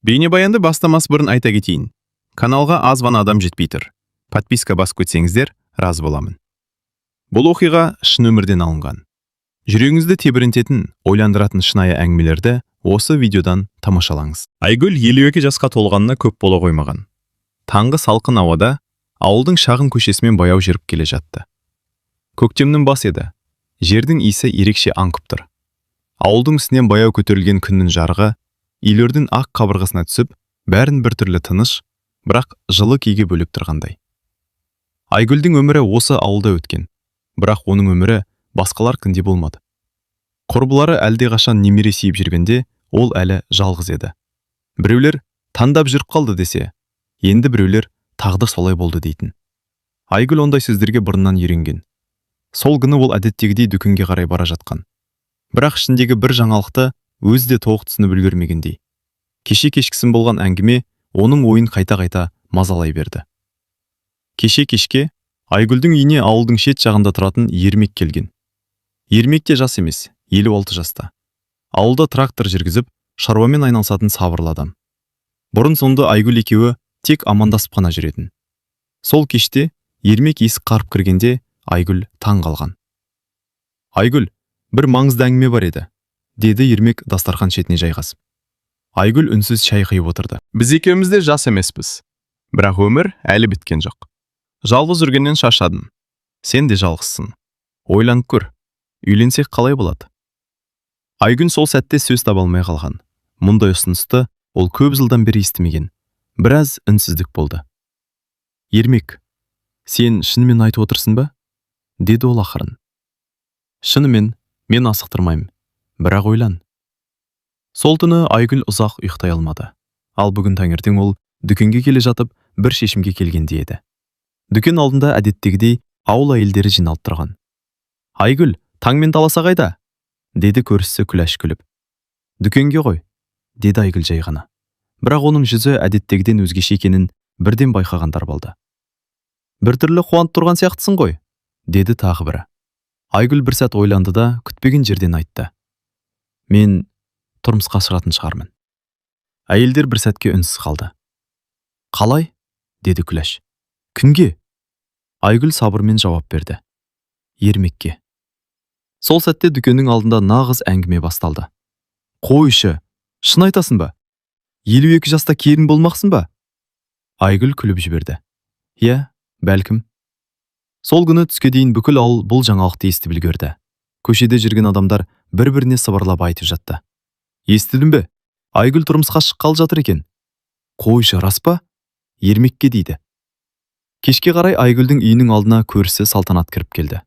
Бейнебаянды бастамас бұрын айта кетейін. Каналға аз ғана адам жетпей тұр. Подписка басып кетсеңіздер, разы боламын. Бұл оқиға шын өмірден алынған. Жүрегіңізді тебірентетін, ойландыратын шынайы әңгімелерді осы видеодан тамашалаңыз. Айгүл 52 жасқа толғанына көп бола қоймаған. Таңғы салқын ауада ауылдың шағын көшесімен баяу жүріп келе жатты. Көктемнің бас еді. Жердің иісі ерекше аңқып тұр. Ауылдың үстінен баяу көтерілген күннің жарығы үйлердің ақ қабырғасына түсіп, бәрін біртүрлі тыныш, бірақ жылы күйге бөліп тұрғандай. Айгүлдің өмірі осы ауылда өткен, бірақ оның өмірі басқалар күнде болмады. Құрбылары әлдеқашан немере сүйіп жүргенде, ол әлі жалғыз еді. Біреулер таңдап жүріп қалды десе, енді біреулер тағдыр солай болды дейтін. Айгүл ондай сөздерге бұрыннан үйренген. Сол күні ол әдеттегідей дүкенге қарай бара жатқан. Бірақ ішіндегі бір жаңалықты өзі де толық түсініп үлгермегендей. Кеше кешкісін болған әңгіме оның ойын қайта-қайта мазалай берді. Кеше кешке Айгүлдің үйіне ауылдың шет жағында тұратын Ермек келген. Ермек те жас емес, 56 жаста. Ауылда трактор жүргізіп, шаруамен айналысатын сабырлы адам. Бұрын соңды Айгүл екеуі тек амандасып қана жүретін. Сол кеште Ермек есік қарып кіргенде Айгүл таң қалған. Айгүл, бір маңызды әңгіме бар еді, деді Ермек дастархан шетіне жайғасып. Айгүл үнсіз шай құйып отырды. Біз екеуміз де жас емеспіз, бірақ өмір әлі біткен жоқ. Жалғыз жүргеннен шаршадым. Сен де жалғызсың. Ойланып көр, үйленсек қалай болады? Айгүл сол сәтте сөз таба алмай қалған. Мұндай ұсынысты ол көп жылдан бері естімеген. Біраз үнсіздік болды. Ермек, сен шынымен айтып отырсың ба? Деді ол ақырын. Шынымен, мен асықтырмаймын, бірақ ойлан. Сол түні Айгүл ұзақ ұйықтай алмады. Ал бүгін таңертең ол дүкенге келе жатып бір шешімге келгенде еді. Дүкен алдында әдеттегідей ауыл әйелдері жиналып тұрған. Айгүл, таңмен таласа қайда? Деді көршісі Күләш күліп. Дүкенге ғой, деді Айгүл жай ғана. Бірақ оның жүзі әдеттегіден өзгеше екенін бірден байқағандар болды. Біртүрлі қуанып тұрған сияқтысың ғой, деді тағы бірі. Айгүл бір сәт ойланды да күтпеген жерден айтты. Мен тұрмысқа шығатын шығармын. Әйелдер бір сәтке үнсіз қалды. Қалай? Деді Күләш. Кімге? Айгүл сабырмен жауап берді. Ермекке. Сол сәтте дүкеннің алдында нағыз әңгіме басталды. Қойшы, шын айтасың ба? 52 жаста келін болмақсың ба? Айгүл күліп жіберді. Иә, бәлкім. Сол күні түске дейін бүкіл ауыл бұл жаңалықты естіп үлгерді. Көшеде жүрген адамдар бір-біріне сыбырлап айтып жатты. Естідің бе? Айгүл тұрмысқа шыққалы жатыр екен. Қойшы, рас па? Ермекке дейді. Кешке қарай Айгүлдің үйінің алдына көршісі Салтанат кіріп келді.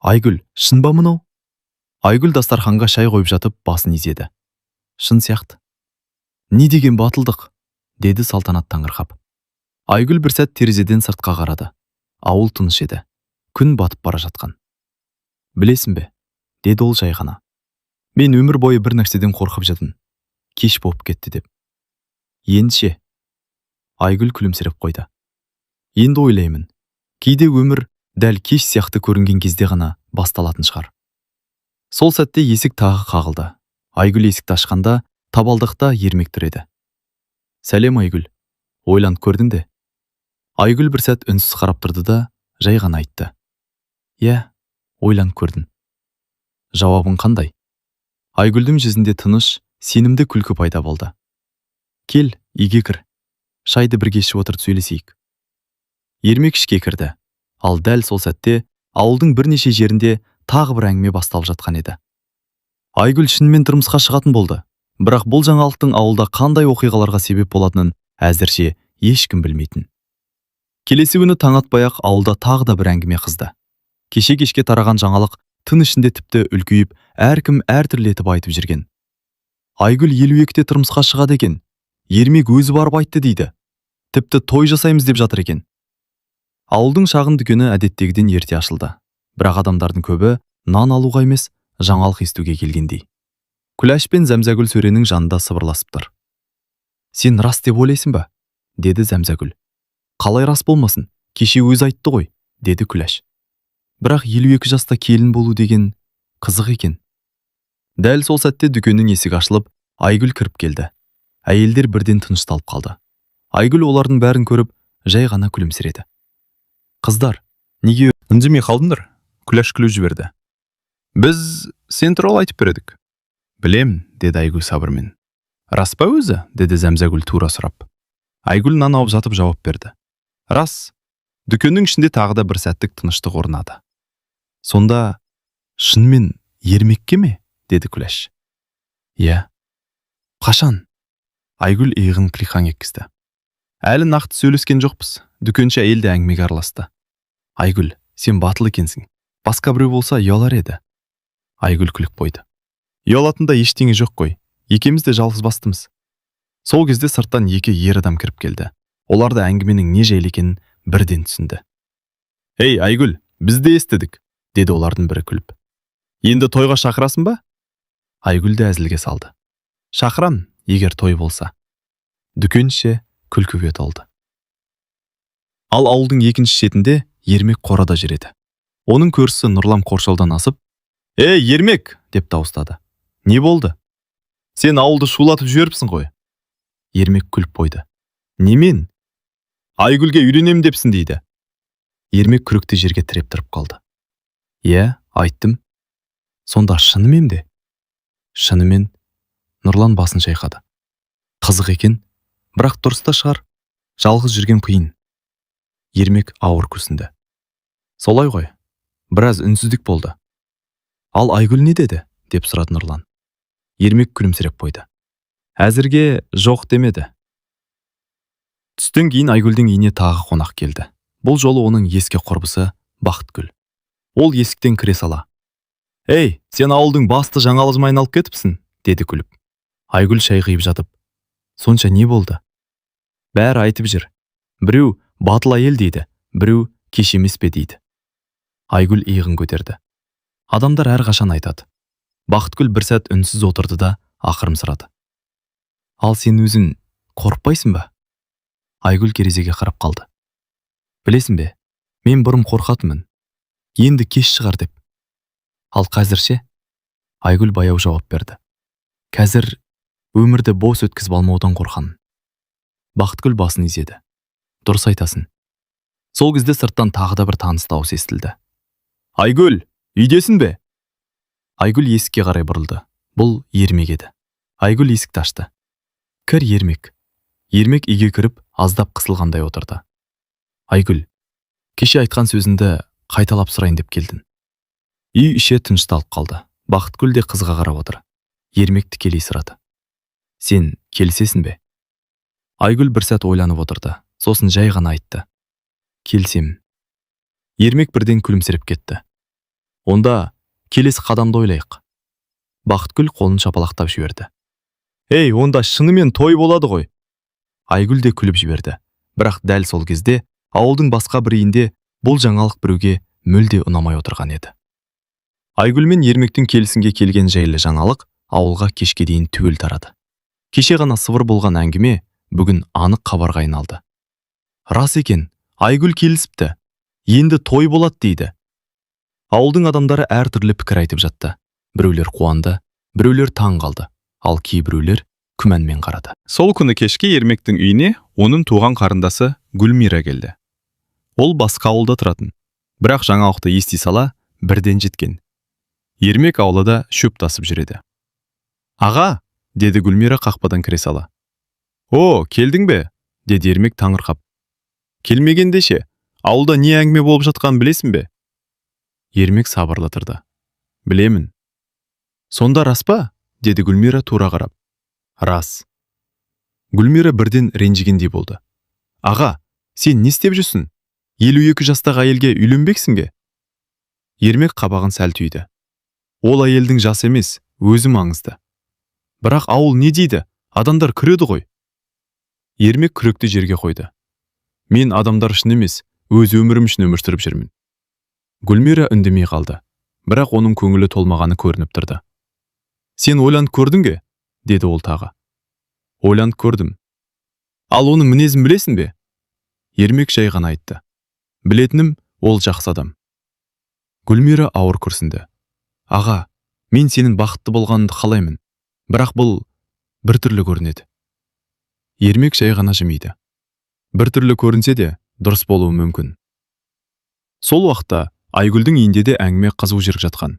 Айгүл, шын ба мынау? Айгүл дастарханға шай қойып жатып басын изеді. Шын сияқты. Не деген батылдық? Деді Салтанат таңырқап. Айгүл бір сәт терезеден сыртқа қарады. Ауыл тыныш еді. Күн батып бара жатқан. Білесің бе? Деді ол жай ғана. Мен өмір бойы бір нәрседен қорқып жүрдім. Кеш болып кетті деп. Ендеше? Айгүл күлімсіреп қойды. Енді ойлаймын. Кейде өмір дәл кеш сияқты көрінген кезде ғана басталатын шығар. Сол сәтте есік тағы қағылды. Айгүл есікті ашқанда табалдықта Ермек тұр еді. Сәлем Айгүл. Ойланып көрдің де? Айгүл бір сәт үнсіз қарап тұрды да жай ғана айтты. Иә, ойланып көрдім. Жауабың қандай? Айгүлдің жүзінде тыныш, сенімді күлкі пайда болды. Кел, үйге кір. Шайды бірге ішіп отырып сөйлесейік. Ермек ішке кірді. Ал дәл сол сәтте ауылдың бірнеше жерінде тағы бір әңгіме басталып жатқан еді. Айгүл шынымен тұрмысқа шығатын болды. Бірақ бұл жаңалықтың ауылда қандай оқиғаларға себеп болатынын әзірше ешкім білмейтін. Келесі күні таң атпай-ақ ауылда тағы да бір әңгіме қызды. Кеше-кешке тараған жаңалық түн ішінде тіпті үлкейіп, әркім әртүрлі етіп айтып жүрген. Айгүл 52-те тұрмысқа шығады екен. Ермек өзі барып айтты дейді. Тіпті той жасаймыз деп жатыр екен. Ауылдың шағын дүкені әдеттегіден ерте ашылды. Бірақ адамдардың көбі нан алуға емес, жаңалық естуге келгендей. Күләш пен Зәмзәгүл сөренің жанында сыбырласып тұр. Сен рас деп ойлайсың ба? Деді Зәмзәгүл. Қалай рас болмасын? Кеше өзі айтты ғой, деді Күләш. Бірақ 52 жаста келін болу деген қызық екен. Дәл сол сәтте дүкеннің есігі ашылып, Айгүл кіріп келді. Әйелдер бірден тынышталып қалды. Айгүл олардың бәрін көріп, жай ғана күлімсіреді. Қыздар, неге үндемей қалдыңдар? Күләш күліп жіберді. Біз сен туралы айтып бередік. Білем, деді Айгүл сабырмен. Рас па өзі? Деді Зәмзәгүл тура сұрап. Айгүл нан алып жатып жауап берді. Рас. Дүкеннің ішінде тағы да бір сәттік тыныштық орнады. Сонда шынымен ермекке ме? Деді Күләш. Иә. Қашан? Айгүл иығын қиқаң еткізді. Әлі нақты сөйлескен жоқпыз. Дүкенші әйел де әңгімеге араласты. Айгүл, сен батыл екенсің. Басқа біреу болса ұялар еді. Айгүл күліп қойды. Ұялатында ештеңе жоқ қой. Екеуміз де жалғыз бастымыз. Сол кезде сырттан екі ер адам кіріп келді. Олар да әңгіменің не жайлы екенін бірден түсінді. Ей, Айгүл, біз де естідік, деді олардың бірі күліп. Енді тойға шақырасың ба? Айгүл де әзілге салды. Шақырам, егер той болса. Дүкенші күлкіге толды. Ал ауылдың екінші шетінде Ермек қорада жүреді. Оның көршісі Нұрлан қоршаудан асып, «Ей, Ермек!» деп дауыстады. Не болды? Сен ауылды шулатып жіберіпсің ғой. Ермек күліп қойды. Немен? Айгүлге үйленем депсің дейді. Ермек күректі жерге тіреп тұрып қалды. Иә, айттым. Сонда шынымен де? Шынымен. Нұрлан басын шайқады. Қызық екен, бірақ дұрыста шығар. Жалғыз жүрген қиын. Ермек ауыр күрсінді. Солай ғой. Біраз үнсіздік болды. Ал Айгүл не деді? Деп сұрады Нұрлан. Ермек күлімсіреп қойды. Әзірге жоқ демеді. Түстен кейін Айгүлдің үйіне тағы қонақ келді. Бұл жолы оның ескі құрбысы Бақытгүл. Ол есіктен кіре сала. Ей, сен ауылдың басты жаңалығына айналып кетіпсің, деді күліп. Айгүл шай құйып жатып. Сонша не болды? Бәрі айтып жүр. Біреу батыл әйел дейді, біреу кеш емес пе дейді. Айгүл иығын көтерді. Адамдар әрқашан айтады. Бақытгүл бір сәт үнсіз отырды да ақырын сұрады. Ал сен өзің қорықпайсың ба? Айгүл терезеге қарап қалды. Білесің бе, мен бұрын қорқатынмын. Енді кеш шығар деп. Ал қазірше? Айгүл баяу жауап берді. Қазір өмірді бос өткізіп алмаудан қорқамын. Бақытгүл басын изеді. Дұрыс айтасың. Сол кезде сырттан тағы да бір таныс дауыс естілді. Айгүл, үйдесің бе? Айгүл есікке қарай бұрылды. Бұл Ермек еді. Айгүл есікті ашты. Кір, Ермек. Ермек үйге кіріп, аздап қысылғандай отырды. Айгүл, кеше айтқан сөзіңді қайталап сұрайын деп келдің. Үй іші тынышталып қалды. Бақытгүл де қызға қарап отыр. Ермекті тікелей сұрады. Сен келісесің бе? Айгүл бір сәт ойланып отырды. Сосын жай ғана айтты. Келсем. Ермек бірден күлімсіреп кетті. Онда келесі қадамды ойлайық. Бақытгүл қолын шапалақтап жіберді. Ей, онда шынымен той болады ғой. Айгүл де күліп жіберді. Бірақ дәл сол кезде ауылдың басқа бір үйінде бұл жаңалық біреуге мүлде ұнамай отырған еді. Айгүл мен Ермектің келісімге келген жайлы жаңалық ауылға кешке дейін түгел тарады. Кеше ғана сыбыр болған әңгіме бүгін анық хабарға айналды. Рас екен, Айгүл келісіпті. Енді той болады дейді. Ауылдың адамдары әртүрлі пікір айтып жатты. Біреулер қуанды, біреулер таң қалды, ал кейбіреулер күмәнмен қарады. Сол күні кешке Ермектің үйіне оның туған қарындасы Гүлмира келді. Ол басқа ауылда тұратын, бірақ жаңалықты ести сала бірден жеткен. Ермек аулада шөп тасып жүреді. Аға, деді Гүлмира қақпадан кіре сала. О, келдің бе? Деді Ермек таңырқап. Келмегенде ше, ауылда не әңгіме болып жатқанын білесің бе? Ермек сабырлы тұрды. Білемін. Сонда рас па? Деді Гүлмира тура қарап. Рас. Гүлмира бірден ренжігендей болды. Аға, сен не істеп жүрсің? 52 жастағы әйелге үйленбексің бе? Ермек қабағын сәл түйді. Ол әйелдің жасы емес, өзі маңызды. Бірақ ауыл не дейді? Адамдар күреді ғой. Ермек күректі жерге қойды. Мен адамдар үшін емес, өз өмірім үшін өмір сүріп жүрмін. Гүлмира үндемей қалды, бірақ оның көңілі толмағаны көрініп тұрды. Сен ойланып көрдің бе? Деді ол тағы. Ойланып көрдім. Ал оның мінезін білесің бе? Ермек жай ғана айтты. Білетінім, ол жақсы адам. Гүлмира ауыр күрсінді. Аға, мен сенің бақытты болғаныңды қалаймын, бірақ бұл бір түрлі көрінеді. Ермек жай ғана жымиды. Бір түрлі көрінсе де, дұрыс болуы мүмкін. Сол уақытта Айгүлдің үйінде де әңгіме қызу жүріп жатқан.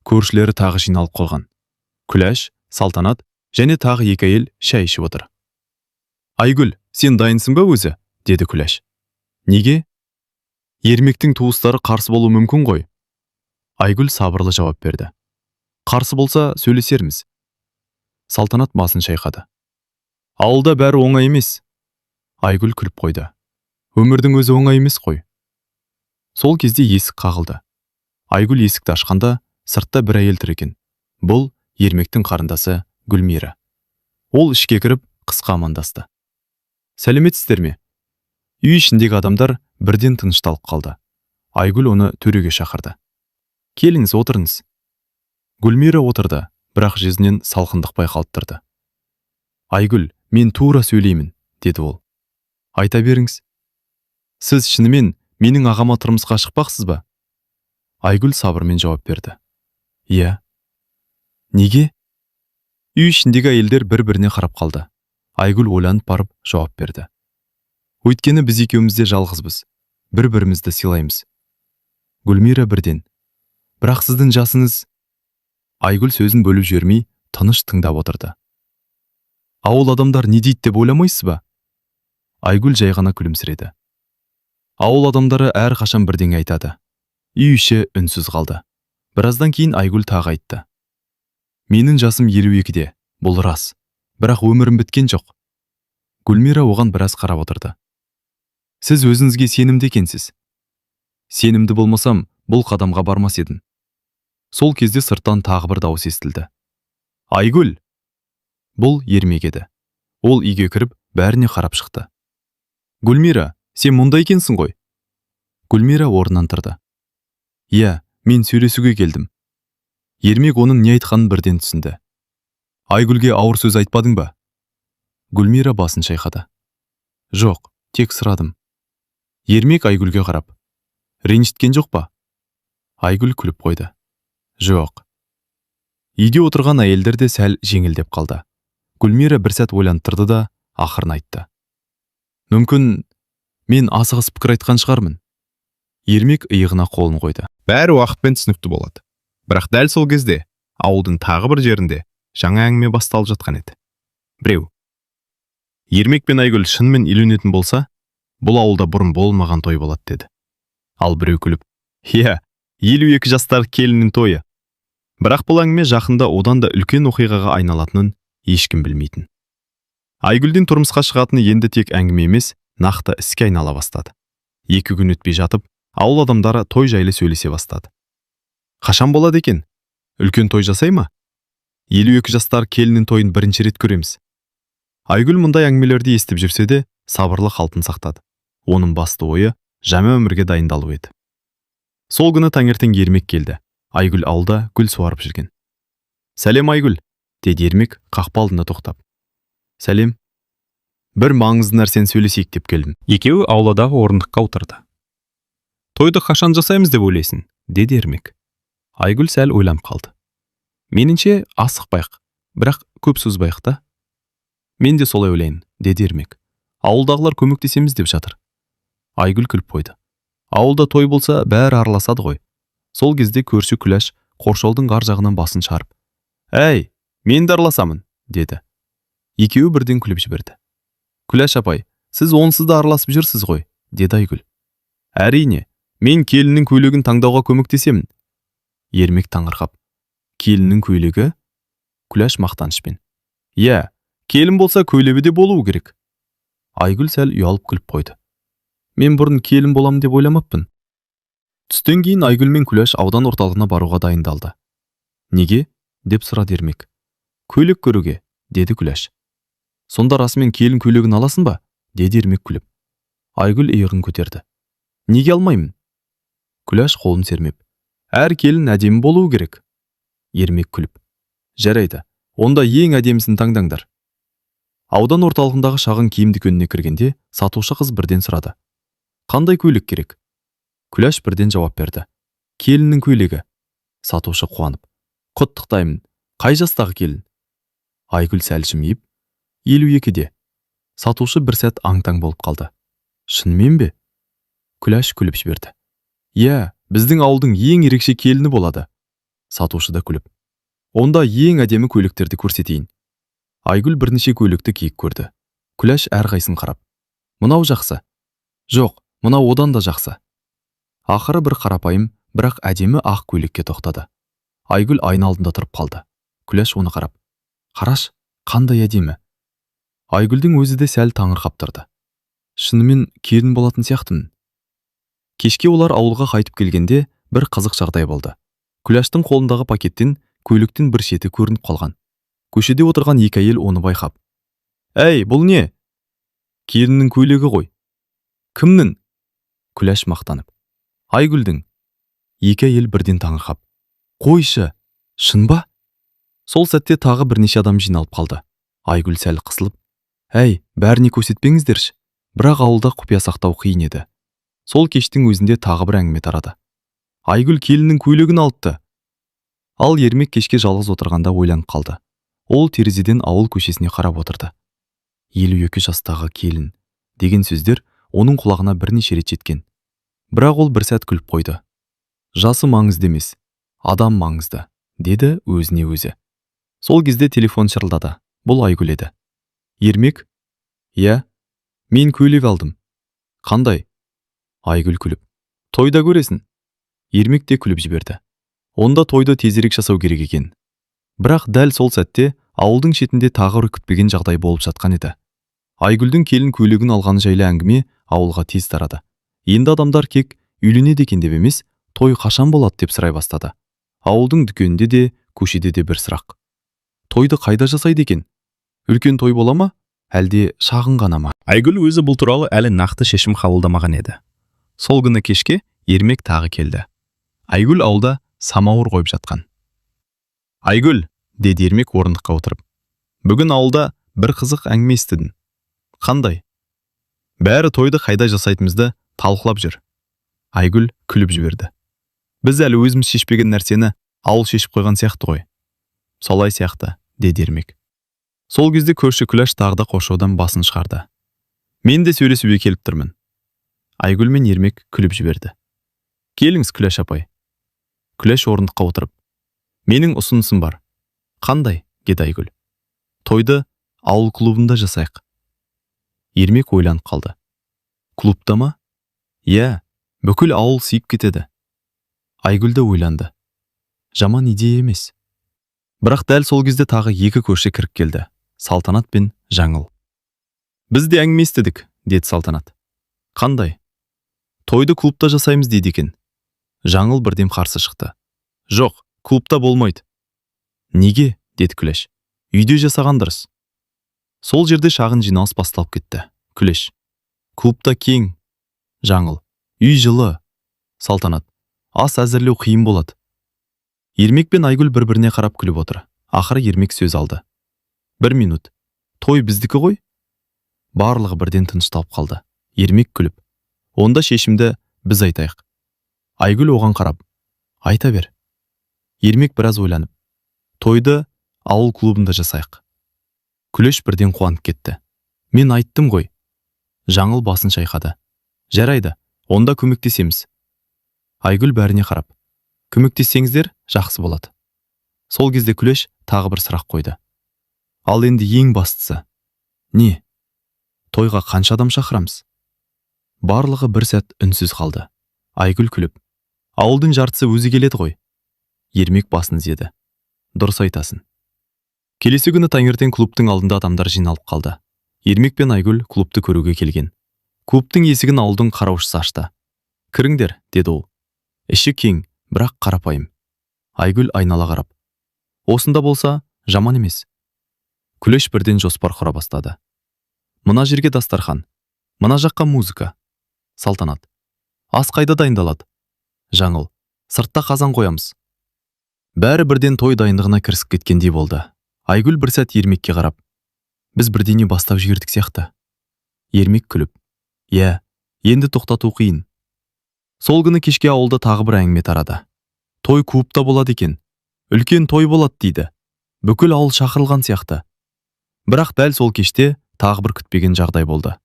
Көршілері тағы жиналып қалған. Күләш, Салтанат және тағы екі әйел шай ішіп отыр. Айгүл, сен дайынсың ба өзі? Деді Күләш. Неге? Ермектің туыстары қарсы болуы мүмкін ғой. Айгүл сабырлы жауап берді. Қарсы болса сөйлесерміз. Салтанат басын шайқады. Ауылда бәрі оңай емес. Айгүл күліп қойды. Өмірдің өзі оңай емес қой. Сол кезде есік қағылды. Айгүл есікті ашқанда сыртта бір әйел тұр екен. Бұл Ермектің қарындасы Гүлмира. Ол ішке кіріп қысқа амандасты. Сәлеметсіздер ме? Үй ішіндегі адамдар бірден тынышталып қалды. Айгүл оны төреге шақырды. Келіңіз, отырыңыз. Гүлмира отырды, бірақ жүзінен салқындық байқалып тұрды. Айгүл, мен тура сөйлеймін, деді ол. Айта беріңіз. Сіз шынымен менің ағама тұрмысқа шықпақсыз ба? Айгүл сабырмен жауап берді. Иә. Неге? Үй ішіндегі әйелдер бір-біріне қарап қалды. Айгүл ойланып барып жауап берді. Өйткені біз екеуміз де жалғызбыз. Бір-бірімізді сыйлаймыз. Гүлмира бірден. Бірақ сіздің жасыңыз... Айгүл сөзін бөліп жібермей, тыныш тыңдап отырды. Ауыл адамдар не дейді деп ойламайсыз ба? Айгүл жай ғана күлімсіреді. Ауыл адамдары әр қашан бірдеңе айтады. Үй іші үнсіз қалды. Біраздан кейін Айгүл тағы айтты. Менің жасым 52-де, бұл рас. Бірақ өмірім біткен жоқ. Гүлмира оған біраз қарап отырды. Сіз өзіңізге сенімді екенсіз. Сенімді болмасам, бұл қадамға бармас едім. Сол кезде сырттан тағы бір дауыс естілді. Айгүл! Бұл Ермек еді. Ол үйге кіріп, бәріне қарап шықты. Гүлмира, сен мұнда екенсің ғой? Гүлмира орнынан тұрды. Иә, мен сөйлесуге келдім. Ермек оның не айтқанын бірден түсінді. Айгүлге ауыр сөз айтпадың ба? Гүлмира басын шайқады. Жоқ, тек сұрадым. Ермек Айгүлге қарап. Ренжіткен жоқ па? Айгүл күліп қойды. Жоқ. Үйде отырған әйелдер де сәл жеңілдеп қалды. Гүлмира бір сәт ойланып тұрды да, ақырын айтты. Мүмкін, мен асығыс пікір айтқан шығармын. Ермек иығына қолын қойды. Бәрі уақытпен түсінікті болады. Бірақ дәл сол кезде ауылдың тағы бір жерінде жаңа әңгіме басталып жатқан еді. Біреу. Ермек пен Айгүл шынымен үйленетін болса, бұл ауылда бұрын болмаған той болады деді. Ал біреу күліп, иә, 52 жастар келіннің тойы. Бірақ бұл әңгіме жақында одан да үлкен оқиғаға айналатынын ешкім білмейтін. Айгүлден тұрмысқа шығатыны енді тек әңгіме емес, нақты іске айнала бастады. 2 күн өтпей жатып, ауыл адамдары той жайлы сөйлесе бастады. Қашан болады екен? Үлкен той жасай ма? 52 жастар келіннің тойын бірінші рет көреміз. Айгүл мұндай әңгімелерді естіп жүрсе де, сабырлы қалпын сақтады. Оның басты ойы жаңа өмірге дайындалу еді. Сол күні таңертең Ермек келді. Айгүл ауылда гүл суарып жүрген. Сәлем Айгүл, деді Ермек қақпа алдында тоқтап. Сәлем. Бір маңызды нәрсені сөйлесейік деп келдім. Екеуі ауладағы орындыққа отырды. Тойды қашан жасаймыз деп ойлайсың, деді Ермек. Айгүл сәл ойланып қалды. Меніңше асықпайық, бірақ көп сөзбайық та. Мен де солай ойлайын, деді Ермек. Ауылдағылар көмектесеміз деп жатыр. Айгүл күліп қойды. Ауылда той болса бәрі араласады ғой. Сол кезде көрші Күләш қоршаудың ар жағынан басын шығарып. Әй, мен де араласамын, деді. Екеуі бірден күліп жіберді. Күләш апай, сіз онсыз да араласып жүрсіз ғой, деді Айгүл. Әрине, мен келіннің көйлегін таңдауға көмектесемін. Ермек таңырқап. Келіннің көйлегі? Күләш мақтанышпен. Иә, келін болса көйлегі де болуы керек. Айгүл сәл ұялып күліп қойды. Мен бұрын келін боламын деп ойламаппын. Түстен кейін Айгүл мен Күләш аудан орталығына баруға дайындалды. Неге? Деп сұрады Ермек. Көйлек көруге, деді Күләш. Сонда расымен келін көйлегін аласың ба? Деді Ермек күліп. Айгүл иығын көтерді. Неге алмаймын? Күләш қолын сермеп. Әр келін әдемі болуы керек. Ермек күліп. Жарайды, онда ең әдемісін таңдаңдар. Аудан орталығындағы шағын киім дүкеніне кіргенде сатушы қыз бірден сұрады. Қандай көйлек керек? Күләш бірден жауап берді. Келіннің көйлегі. Сатушы қуанып. Құттықтаймын. Қай жастағы келін? Айгүл сәл жымиып. 52-де. Сатушы бір сәт аң-таң болып қалды. Шынымен бе? Күләш күліп жіберді. Иә, біздің ауылдың ең ерекше келіні болады. Сатушы да күліп. Онда ең әдемі көйлектерді көрсетейін. Айгүл бірнеше көйлекті киіп көрді. Күләш әрқайсысын қарап. Мынау жақсы. Жоқ, мынау одан да жақсы. Ақыры бір қарапайым, бірақ әдемі ақ көйлекке тоқтады. Айгүл айна алдында тұрып қалды. Күләш оны қарап. Қараш, қандай әдемі. Айгүлдің өзі де сәл таңырқап тұрды. Шынымен келін болатын сияқтымын. Кешке олар ауылға қайтып келгенде бір қызық жағдай болды. Күләштің қолындағы пакеттен көйлектің бір шеті көрініп қалған. Көшеде отырған екі әйел оны байқап. Әй, бұл не? Келіннің көйлегі ғой. Кімнің? Күләш мақтанып. Айгүлдің. Екі әйел бірден таңырқап. Қойшы, шын ба? Сол сәтте тағы бірнеше адам жиналып қалды. Айгүл сәл қысылып. Әй, бәріне көрсетпеңіздерші. Бірақ ауылда құпия сақтау қиын еді. Сол кештің өзінде тағы бір әңгіме тарады. Айгүл келіннің көйлегін алыпты. Ал Ермек кешке жалғыз отырғанда ойланып қалды. Ол терезеден ауыл көшесіне қарап отырды. 52 жастағы келін деген сөздер оның құлағына бірнеше рет жеткен. Бірақ ол бір сәт күліп қойды. Жасы маңызды емес, адам маңызды, деді өзіне өзі. Сол кезде телефон шырылдады. Бұл Айгүл еді. Ермек? Иә, мен көйлек алдым. Қандай? Айгүл күліп. Тойда көресің. Ермек те күліп жіберді. Онда тойды тезірек жасау керек екен. Бірақ дәл сол сәтте ауылдың шетінде тағы бір күтпеген жағдай болып жатқан еді. Айгүлдің келін көйлегін алғаны жайлы әңгіме ауылға тез тарады. Енді адамдар кек үйленеді екен деп емес, той қашан болады деп сұрай бастады. Ауылдың дүкенінде де, көшеде де бір сұрақ. Тойды қайда жасайды екен? Үлкен той бола ма, әлде шағын ғана ма? Айгүл өзі бұл туралы әлі нақты шешім қабылдамаған еді. Сол күні кешке Ермек тағы келді. Айгүл ауылда самауыр қойып жатқан. Айгүл, деді Ермек орындыққа отырып. Бүгін ауылда бір қызық әңгіме естідім. Қандай? Бәрі тойды қайда жасайтымызды талқылап жүр. Айгүл күліп жіберді. Біз әлі өзіміз шешпеген нәрсені ауыл шешіп қойған сияқты ғой. Солай сияқты, деді Ермек. Сол кезде көрші Күләш тағы да қоршаудан басын шығарды. Мен де сөйлесуге келіп тұрмын. Айгүл мен Ермек күліп жіберді. Келіңіз, Күләш апай. Күләш орындыққа отырып. Менің ұсынысым бар. Қандай? Деді Айгүл. Тойды ауыл клубында жасайық. Ермек ойланып қалды. Клубта ма? Иә, бүкіл ауыл сүйіп кетеді. Айгүл де ойланды. Жаман идея емес. Бірақ дәл сол кезде тағы екі көрші кіріп келді. Салтанат пен Жаңыл. Біз де әңгіме естідік, деді Салтанат. Қандай? Тойды клубта жасаймыз дейді екен. Жаңыл бірден қарсы шықты. Жоқ, клубта болмайды. Неге? Деді Күләш. Үйде жасаған дұрыс. Сол жерде шағын жиналыс басталып кетті. Күләш. Клубта кең. Жаңыл. Үй жылы. Салтанат. Ас әзірлеу қиын болады. Ермек пен Айгүл бір-біріне қарап күліп отыр. Ақыры Ермек сөз алды. 1 минут. Той біздікі ғой? Барлығы бірден тынышталып қалды. Ермек күліп. Онда шешімді біз айтайық. Айгүл оған қарап. Айта бер. Ермек біраз ойланып. Тойды ауыл клубында жасайық. Күләш бірден қуанып кетті. Мен айттым ғой. Жаңыл басын шайқады. Жарайды, онда көмектесеміз. Айгүл бәріне қарап. Көмектессеңіздер, жақсы болады. Сол кезде Күләш тағы бір сұрақ қойды. Ал енді ең бастысы. Не? Тойға қанша адам шақырамыз? Барлығы бір сәт үнсіз қалды. Айгүл күліп. Ауылдың жартысы өзі келеді ғой. Ермек басын изеді. Дұрыс айтасың. Келесі күні таңертең клубтың алдында адамдар жиналып қалды. Ермек пен Айгүл клубты көруге келген. Клубтың есігін ауылдың қараушысы ашты. Кіріңдер, деді ол. Іші кең, бірақ қарапайым. Айгүл айнала қарап. Осында болса, жаман емес. Күләш бірден жоспар құра бастады. Мына жерге дастархан, мына жаққа музыка. Салтанат. Ас қайда дайындалады? Жаңыл. Сыртта қазан қоямыз. Бәрі бірден той дайындығына кірісіп кеткендей болды. Айгүл бір сәт Ермекке қарап. Біз бірдеңе бастап жібердік сияқты. Ермек күліп. Иә, енді тоқтату қиын. Сол күні кешке ауылда тағы бір әңгіме тарады. Той клубта болады екен. Үлкен той болады дейді. Бүкіл ауыл шақырылған сияқты. Бірақ дәл сол кеште тағы бір күтпеген жағдай болды.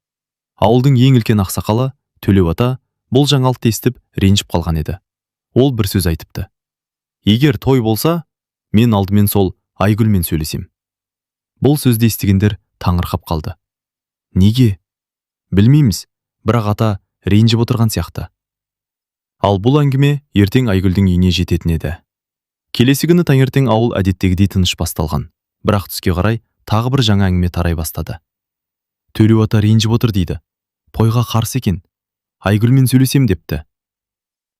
Ауылдың ең үлкен ақсақалы Төлеу ата бұл жаңалықты естіп ренжіп қалған еді. Ол бір сөз айтыпты. Егер той болса, мен алдымен сол Айгүлмен сөйлесем. Бұл сөзді естігендер таңырқап қалды. Неге? Білмейміз, бірақ ата ренжіп отырған сияқты. Ал бұл әңгіме ертең Айгүлдің үйіне жететін еді. Келесі күні таңертең ауыл әдеттегідей тыныш басталған, бірақ түске қарай тағы бір жаңа әңгіме тарай бастады. Төлеу ата ренжіп отыр дейді. Тойға қарсы екен. Айгүлмен сөйлесем депті.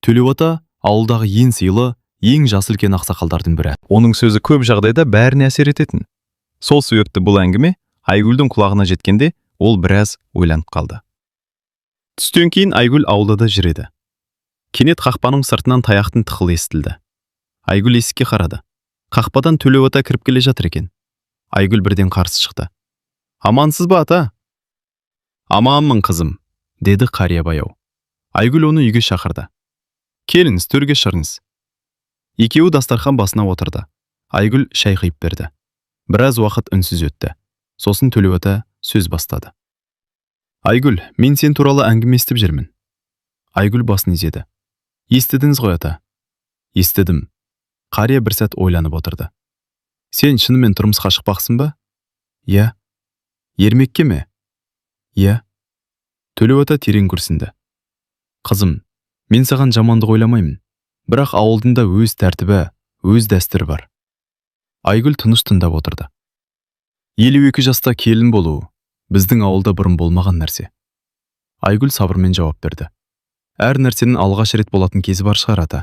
Төлеу ата ауылдағы ең сыйлы, ең жасы үлкен ақсақалдардың бірі. Оның сөзі көп жағдайда бәріне әсер ететін. Сол себепті бұл әңгіме Айгүлдің құлағына жеткенде ол біраз ойланып қалды. Түстен кейін Айгүл ауылда жүреді. Кенет қақпаның сыртынан таяқтың тықылы естілді. Айгүл есікке қарады. Қақпадан Төлеу ата кіріп келе жатыр екен. Айгүл бірден қарсы шықты. Амансыз ба ата? Аманмын қызым, деді қария баяу. Айгүл оны үйге шақырды. Келіңіз, төрге шығыңыз. Екеуі дастархан басына отырды. Айгүл шай құйып берді. Біраз уақыт үнсіз өтті. Сосын Төлеу ата сөз бастады. Айгүл, мен сен туралы әңгіме естіп жүрмін. Айгүл басын изеді. Естідіңіз ғой ата? Естідім. Қария бір сәт ойланып отырды. Сен шынымен тұрмысқа шықпақсың ба? Иә. Ермекке ме? Иә. Төлеу ата терең күрсінді. Қызым, мен саған жамандық ойламаймын. Бірақ ауылдың да өз тәртібі, өз дәстүрі бар. Айгүл тыныш тыңдап отырды. 52 жаста келін болу біздің ауылда бұрын болмаған нәрсе. Айгүл сабырмен жауап берді. Әр нәрсенің алғаш рет болатын кезі бар шығар ата.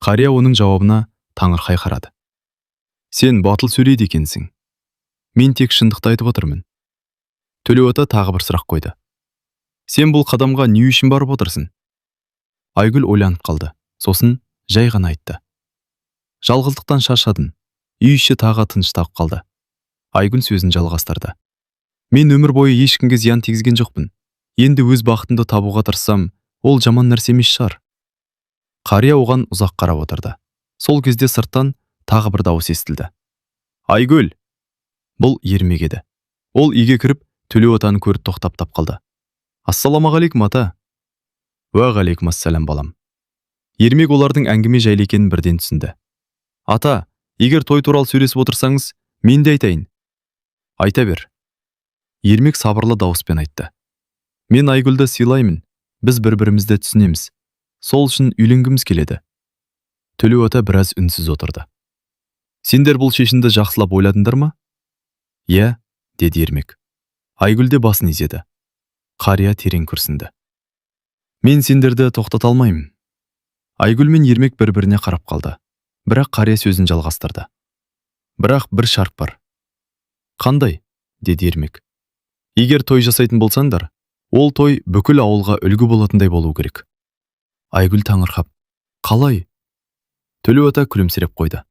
Қария оның жауабына таңырқай қарады. Сен батыл сөйлейді екенсің. Мен тек шындықты айтып отырмын. Төлеу ата тағы бір сұрақ қойды. Сен бұл қадамға не үшін барып отырсың? Айгүл ойланып қалды. Сосын жай ғана айтты. Жалғыздықтан шаршадым. Үй іші тағы тыныштап қалды. Айгүл сөзін жалғастырды. Мен өмір бойы ешкімге зиян тигізген жоқпын. Енді өз бақытымды табуға тырыссам, ол жаман нәрсе емес шығар. Қария оған ұзақ қарап отырды. Сол кезде сырттан тағы бір дауыс естілді. Айгүл! Бұл Ермек еді. Ол үйге кіріп, Төлеу атаны көріп тоқтап қалды. Ассаламағалейкум ата. Уағалейкум ассалам балам. Ермек олардың әңгіме жайлы екенін бірден түсінді. Ата, егер той туралы сөйлесіп отырсаңыз, мен де айтайын. Айта бер. Ермек сабырлы дауыспен айтты. Мен Айгүлді сыйлаймын. Біз бір-бірімізді түсінеміз. Сол үшін үйленгіміз келеді. Төлеу ата біраз үнсіз отырды. Сендер бұл шешімді жақсылап ойладыңдар ма? Иә, деді Ермек. Айгүл де басын изеді. Қария терең күрсінді. Мен сендерді тоқтата алмаймын. Айгүл мен Ермек бір-біріне қарап қалды. Бірақ қария сөзін жалғастырды. Бірақ бір шарт бар. Қандай? Деді Ермек. Егер той жасайтын болсаңдар, ол той бүкіл ауылға үлгі болатындай болу керек. Айгүл таңырқап. Қалай? Төлеу ата күлімсіреп қойды.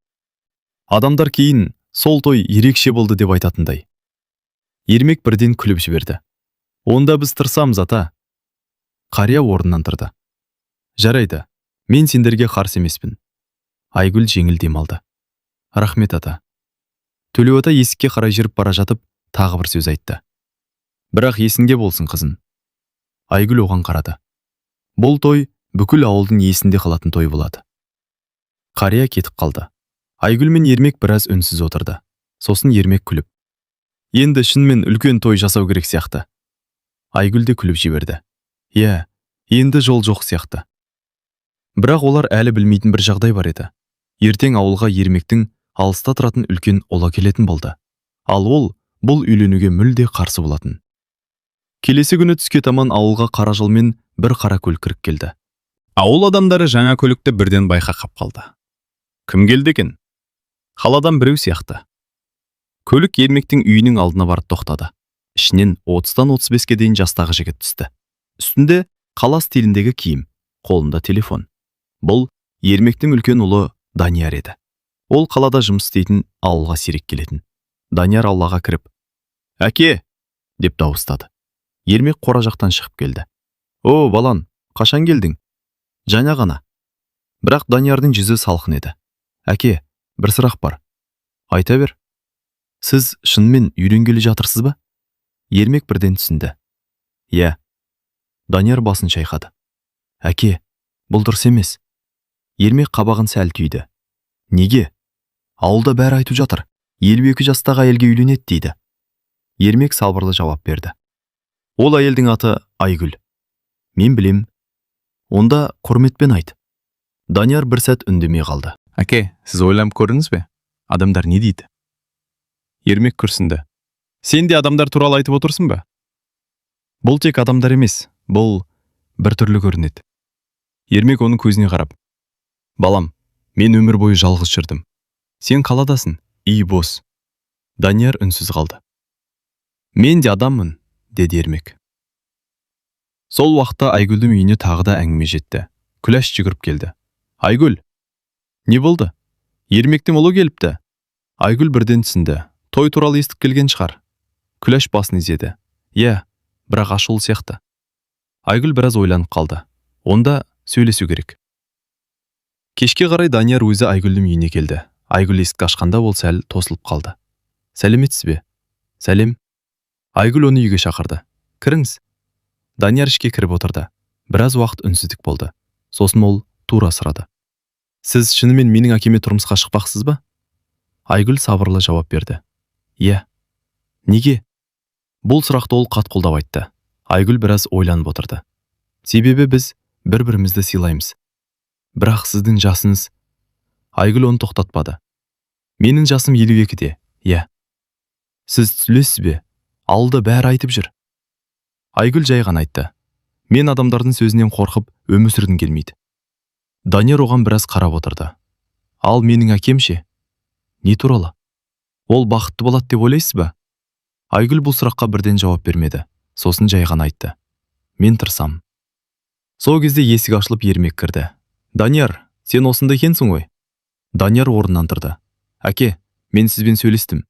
Адамдар кейін сол той ерекше болды деп айтатындай. Ермек бірден күліп жіберді. Онда біз тырысамыз ата. Қария орнынан тұрды. Жарайды, мен сендерге қарсы емеспін. Айгүл жеңіл демалды. Рахмет ата. Төлеу ата есікке қарай жүріп бара жатып, тағы бір сөз айтты. Бірақ есіңде болсын қызым. Айгүл оған қарады. Бұл той бүкіл ауылдың есінде қалатын той болады. Қария кетіп қалды. Айгүл мен Ермек біраз үнсіз отырды. Сосын Ермек күліп. Енді шынымен үлкен той жасау керек сияқты. Айгүл де күліп жіберді. Иә, енді жол жоқ сияқты. Бірақ олар әлі білмейтін бір жағдай бар еді. Ертең ауылға Ермектің алыста тұратын үлкен ұлы келетін болды. Ал ол бұл үйленуге мүлде қарсы болатын. Келесі күні түске таман ауылға қара жолмен бір қара көлік кіріп келді. Ауыл адамдары жаңа көлікті бірден байқап қалды. Кім келді екен? Қаладан біреу сияқты. Көлік Ермектің үйінің алдына барып тоқтады. Ішінен 30-тан 35-ке дейін жастағы жігіт түсті. Үстінде қала стиліндегі киім, қолында телефон. Бұл Ермектің үлкен ұлы Данияр еді. Ол қалада жұмыс істейтін, ауылға сирек келетін. Данияр аулаға кіріп, «Әке!» деп дауыстады. Ермек қора жақтан шығып келді. «О, балан, қашан келдің?» «Жаңа ғана». Бірақ Даниярдың жүзі салқын еді. «Әке, бір сұрақ бар». «Айта бер». «Сіз шынымен үйленгелі жатырсыз ба?» Ермек бірден түсінді. Иә. Данияр басын шайқады. Әке, бұл дұрыс емес. Ермек қабағын сәл түйді. Неге? Ауылда бәрі айтып жатыр. 52 жастағы әйелге үйленеді дейді. Ермек сабырлы жауап берді. Ол әйелдің аты Айгүл. Мен білем. Онда құрметпен айт. Данияр бір сәт үндемей қалды. Әке, сіз ойланып көрдіңіз бе? Адамдар не дейді? Ермек күрсінді. Сен де адамдар туралы айтып отырсың ба? Бұл тек адамдар емес, бұл бір түрлі көрінеді. Ермек оның көзіне қарап. Балам, мен өмір бойы жалғыз жүрдім. Сен қаладасың, үй бос. Данияр үнсіз қалды. Мен де адаммын, деді Ермек. Сол уақытта Айгүлдің үйіне тағы да әңгіме жетті. Күләш жүгіріп келді. Айгүл, не болды? Ермектің ұлы келіпті. Айгүл бірден түсінді. Той туралы естіп келген шығар. Күләш басын изеді. Иә, бірақ ашулы сияқты. Айгүл біраз ойланып қалды. Онда сөйлесу керек. Кешке қарай Данияр өзі Айгүлдің үйіне келді. Айгүл есікті ашқанда ол сәл тосылып қалды. Сәлеметсіз бе? Сәлем. Айгүл оны үйге шақырды. Кіріңіз. Данияр ішке кіріп отырды. Біраз уақыт үнсіздік болды. Сосын ол тура сұрады. Сіз шынымен менің әкеме тұрмысқа шықпақсыз ба? Айгүл сабырлы жауап берді. Иә. Неге? Бұл сұрақты ол қатқылдап айтты. Айгүл біраз ойланып отырды. Себебі біз бір-бірімізді сыйлаймыз. Бірақ сіздің жасыңыз... Айгүл оны тоқтатпады. Менің жасым 52-де, иә. Сіз түсілесіз бе? Ауылда бәрі айтып жүр. Айгүл жай ғана айтты. Мен адамдардың сөзінен қорқып, өмір сүргім келмейді. Данияр оған біраз қарап отырды. Ал менің әкем ше? Не туралы? Ол бақытты болады деп ойлайсыз ба? Айгүл бұл сұраққа бірден жауап бермеді. Сосын жай ғана айтты. Мен тырысам. Сол кезде есік ашылып Ермек кірді. Данияр, сен осында екенсің ғой? Данияр орнынан тұрды. Әке, мен сізбен сөйлестім.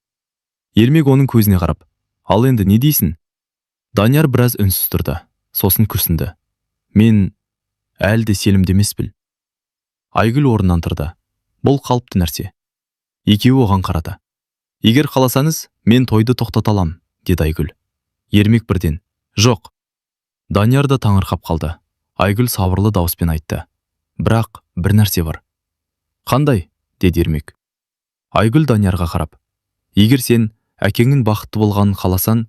Ермек оның көзіне қарап. Ал енді не дейсің? Данияр біраз үнсіз тұрды. Сосын күрсінді. Мен әлде сенімді емеспін. Айгүл орнынан тұрды. Бұл қалыпты нәрсе. Екеуі оған қарады. Егер қаласаңыз, мен тойды тоқтата алам, деді Айгүл. Ермек бірден. Жоқ. Данияр да таңырқап қалды. Айгүл сабырлы дауыспен айтты. Бірақ бір нәрсе бар. Қандай? Деді Ермек. Айгүл Даниярға қарап. Егер сен әкеңнің бақытты болғанын қаласаң,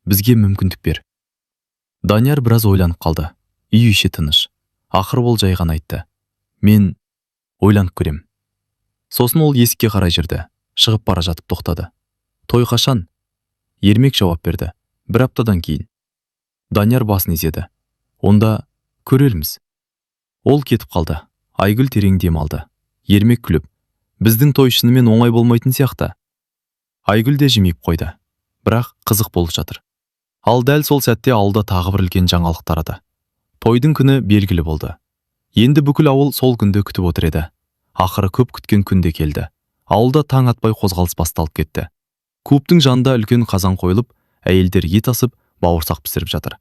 бізге мүмкіндік бер. Данияр біраз ойланып қалды. Үй іші тыныш. Ақыр ол жай ғана айтты. Мен ойланып көрем. Сосын ол есікке қарай жүрді. Шығып бара жатып тоқтады. Той қашан? Ермек жауап берді. Бір аптадан кейін. Данияр басын изеді. Онда көреліміз. Ол кетіп қалды. Айгүл терең дем алды. Ермек күліп. Біздің той шынымен оңай болмайтын сияқты. Айгүл де жымиып қойды. Бірақ қызық болып жатыр. Ал дәл сол сәтте ауылда тағы бір үлкен жаңалық тарады. Тойдың күні белгілі болды. Енді бүкіл ауыл сол күнді күтіп отыр еді. Ақыры көп күткен күнде келді. Ауылда таң атпай қозғалыс басталып кетті. Көптің жанында үлкен қазан қойылып, әйелдер ет асып, бауырсақ пісіріп жатыр.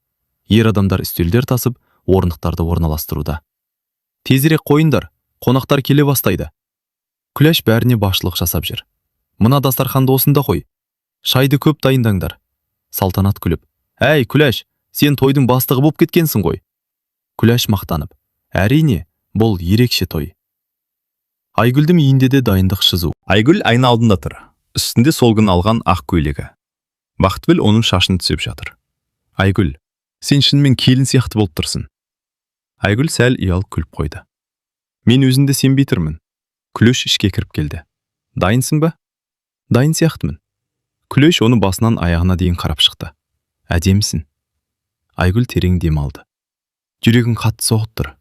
Ер адамдар үстелдер тасып, орындықтарды орналастыруда. Тезірек қойындар, қонақтар келе бастайды. Күләш бәріне басшылық жасап жүр. Мына дастарханды осында қой. Шайды көп дайындаңдар. Салтанат күліп. Әй, Күләш, сен тойдың бастығы болып кеткенсің ғой. Күләш мақтанып. Әрине, бұл ерекше той. Айгүлдің үйінде де дайындық шызу. Айгүл айна алдында тұр. Үстінде сол күн алған ақ көйлегі. Бақытгүл оның шашын түсіп жатыр. Айгүл, сен шынымен келін сияқты болып тұрсың. Айгүл сәл ұялып күліп қойды. Мен өзімді сенбей тұрмын. Күләш ішке кіріп келді. Дайынсың ба? Дайын сияқтымын. Күләш оны басынан аяғына дейін қарап шықты. Әдемісің. Айгүл терең дем алды. Жүрегің қатты соғып тұр.